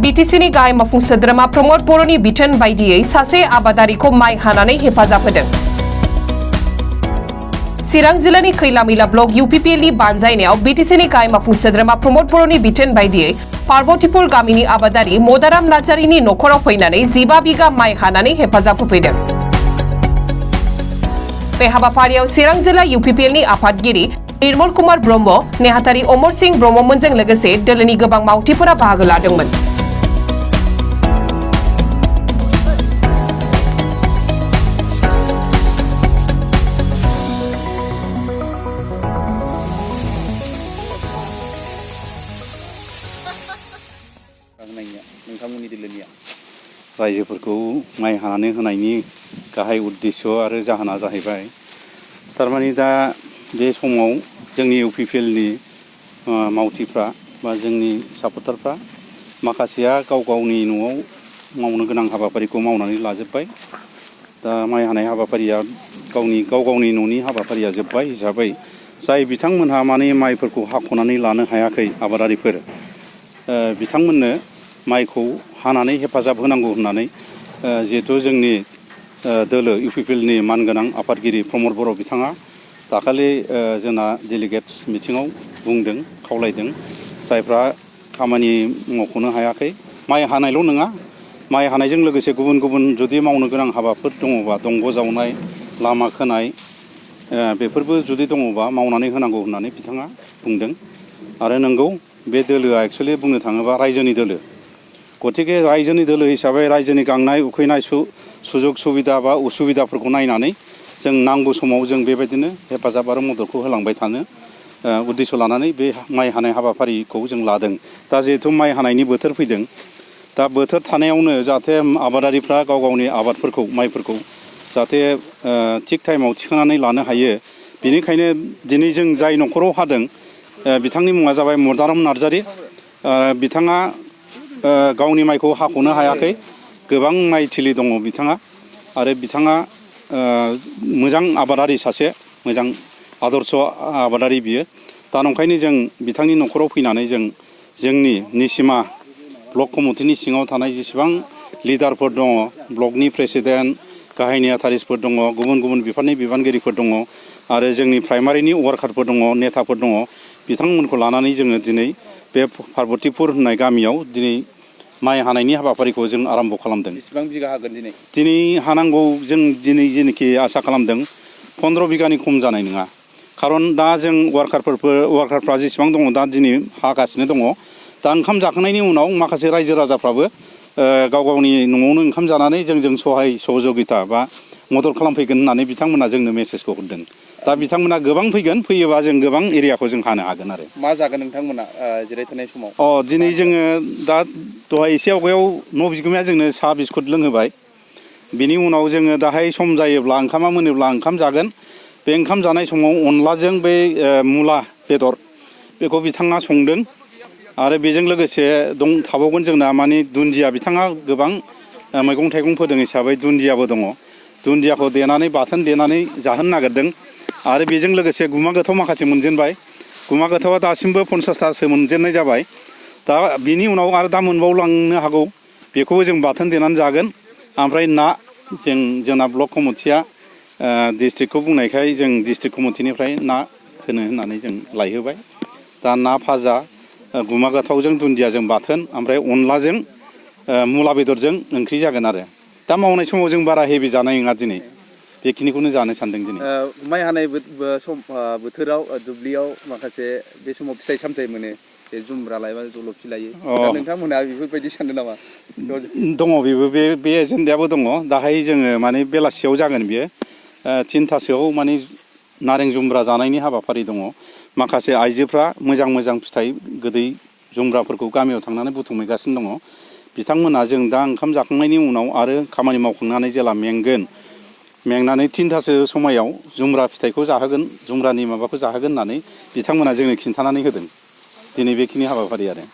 BTCनि गाहाय मावफुं सोद्रोमा प्रमद बर'नि बिथोन बायदियै सासे आबादारिखौ माइ हानानै हेफाजाब होदों। चिरां जिल्लानि खैलामैला ब्लक UPPLनि बानजायनायाव BTCनि गाहाय मावफुं सोद्रोमा प्रमद बर'नि बिथोन बायदियै पार्बतीपुर गामिनि आबादारि मदाराम नार्जारिनि नखराव फैनानै 15 बिगा माइ हानानै हेफाजाब होफैदों। बे हाबाफारियाव चिरां जिल्ला UPPLनि आफादगिरि निर्मल कुमार ब्रह्म, नेहाथारि अमर सिंह ब्रह्ममोनजों लोगोसे दोलोनि गोबां मावथिफोरा बाहागो लादोंमोन। रायजोफोरखौ माइ हानानै होनायनि गाहाय उद्देश्य आरो जाहोना जाहैबाय थारमाने दा बे समाव जोंनि UPPLनि मावथिफ्रा बा जोंनि सापर्टारफ्रा माखासेया गाव गावनि न'आव मावनो गोनां हाबाफारिखौ मावनानै लाजोब्बाय। दा माइ हानाय हाबाफारिया गाव गावनि न'नि हाबाफारिया जोब्बाय हिसाबै जाय बिथांमोनहा माने माइफोरखौ हाख'नानै लानो हायाखै आबादारिफोर बिथांमोननो माइखौ हानानै हेफाजाब होनांगौ होननानै जिहेथु जोंनि दोलो UPPLनि मानगोनां आफादगिरि प्रमद बर' बिथाङा दाखालि जोंना डेलिगेट्स मिटिङाव बुंदों, खावलायदों जायफ्रा खामानि मावख'नो हायाखै। माइ हानायल' नङा, माइ हानायजों लोगोसे गुबुन गुबुन जुदि मावनो गोनां हाबाफोर दङबा, दंग' जावनाय, लामा खोनाय बेफोरबो जुदि दङबा मावनानै होनांगौ होननानै बिथाङा बुंदों। आरो नंगौ, बे दोलोआ एक्सुवेलि बुंनो थाङोबा रायजोनि दोलो। गतिके रायजोनि दोलो हिसाबै रायजोनि गांनाय उखैनाय सुजुग सुबिदा बा उसुबिदाफोरखौ नायनानै जों नांगौ समाव जों बेबायदिनो हेफाजाब आरो मददखौ होलांबाय थानो उद्देश्य लानानै बे माइ हानाय हाबाफारिखौ जों लादों। दा जिहेथु माइ हानायनि बोथोर फैदों, दा बोथोर थानायावनो जाहाथे आबादारिफ्रा गाव गावनि आबादफोरखौ माइफोरखौ जाहाथे थिग टाइमाव थिखांनानै लानो हायो, बेनिखायनो दिनै जों जाय न'खराव हादों बिथांनि मुङा जाबाय मदाराम नार्जारि। बिथाङा गावनि माइखौ हाख'नो हायाखै, गोबां माइ थिलि दङ बिथाङा, आरो बिथाङा मोजां आबादारि, सासे मोजां आदर्श आबादारि बियो। दा नंखायनो जों बिथांनि न'खराव फैनानै जोंनि निसिमा ब्लक कमिटिनि सिङाव थानाय जेसेबां लिडारफोर दङ, ब्लकनि प्रेसिडेन्ट, गाहाय नेहाथारिफोर दङ, गुबुन गुबुन बिफाननि बिबानगिरिफोर दङ, आरो जोंनि प्राइमारिनि वार्कारफोर दङ, नेताफोर दङ, बिथांमोनखौ लानानै जोङो दिनै बे पार्बतीपुर होननाय गामियाव दिनै माइ हानायनि हाबाफारिखौ जों आरम्भ खालामदों। बेसेबां बिगा हागोन दिनै? दिनै हानांगौ जों दिनै जेनोखि आसा खालामदों 15 बिगानि खम जानाय नङा। खारन दा जों वार्कारफ्रा जेसेबां दङ दा दिनै हागासिनो दङ। दा ओंखाम जाखांनायनि उनाव माखासे रायजो राजाफ्राबो गाव गावनि न'आवनो ओंखाम जानानै जोंजों सहाय सहजुगिता बा मदद खालामफैगोन होननानै बिथांमोना जोंनो मेसेजखौ हरदों। दा बिथांमोना गोबां फैगोन, फैयोबा जों गोबां एरियाखौ जों हानो हागोन आरो। मा जागोन नोंथांमोना जिरायथ'नाय समाव? दिनै जोङो दा दहाय एसे आवगायाव न' बिगोमाया जोंनो साहा बिस्कुट लोंहोबाय। बिनि उनाव जोङो दाहाय सम जायोब्ला ओंखामा मोनोब्ला ओंखाम जागोन। बे ओंखाम जानाय समाव अनलाजों बे मुला बेदर बेखौ बिथाङा संदों। आरो बेजों लोगोसे थाबावगोन जोंना माने दुन्दिया, बिथाङा गोबां मैगं थाइगं फोदों हिसाबै दुन्दियाबो दङ। दुन्दियाखौ देनानै बाथोन देनानै जाहोनो नागिरदों। आरो बेजों लोगोसे गुमा गोथाव माखासे मोनजेनबाय। गुमा गोथावा दासिमबो 50थासो मोनजेननाय जाबाय। दा बिनि उनाव आरो दा मोनबावलांनो हागौ, बेखौबो जों बाथोन देनानै जागोन। ओमफ्राय ना, जोंना ब्लक कमिटिया डिस्ट्रिक्टखौ बुंनायखाय जों डिस्ट्रिक्ट कमिटिनिफ्राय ना होनो होननानै जों लायहोबाय। दा ना भाजा, गुमा गोथावजों दुन्दियाजों बाथोन, ओमफ्राय अनलाजों मुला बेदरजों ओंख्रि जागोन आरो। दा मावनाय समाव जों बारा हेभि जानाय नङा दिनै, बेखिनिखौनो जानो सानदों दिनै। माइ हानाय बोथोराव दुब्लियाव माखासे बे समाव फिथाइ सामथाइ मोनो, बे जुमब्रा लायोबा जलफि लायो। दा नोंथांमोनहा बेफोरबायदि सानदों नामा? दङ, बेबो बे एजेन्डायाबो दङ। दाहाय जोङो माने बेलासियाव जागोन बियो। 3थासोआव माने नारें जुमब्रा जानायनि हाबाफारि दङ। माखासे आइजोफ्रा मोजां मोजां फिथाइ गोदै जुमब्राफोरखौ गामियाव थांनानै बुथुमहैगासिनो दङ। बिथांमोना जों दा ओंखाम जाखांनायनि उनाव आरो खामानि मावखांनानै जेला मेंनानै 3थासो समायाव जुमब्रा फिथाइखौ जाहोगोन, जुमब्रानि माबाखौ जाहोगोन होननानै बिथांमोना जोंनो खिन्थानानै होदों। दिनै बेखिनि हाबाफारि आरो।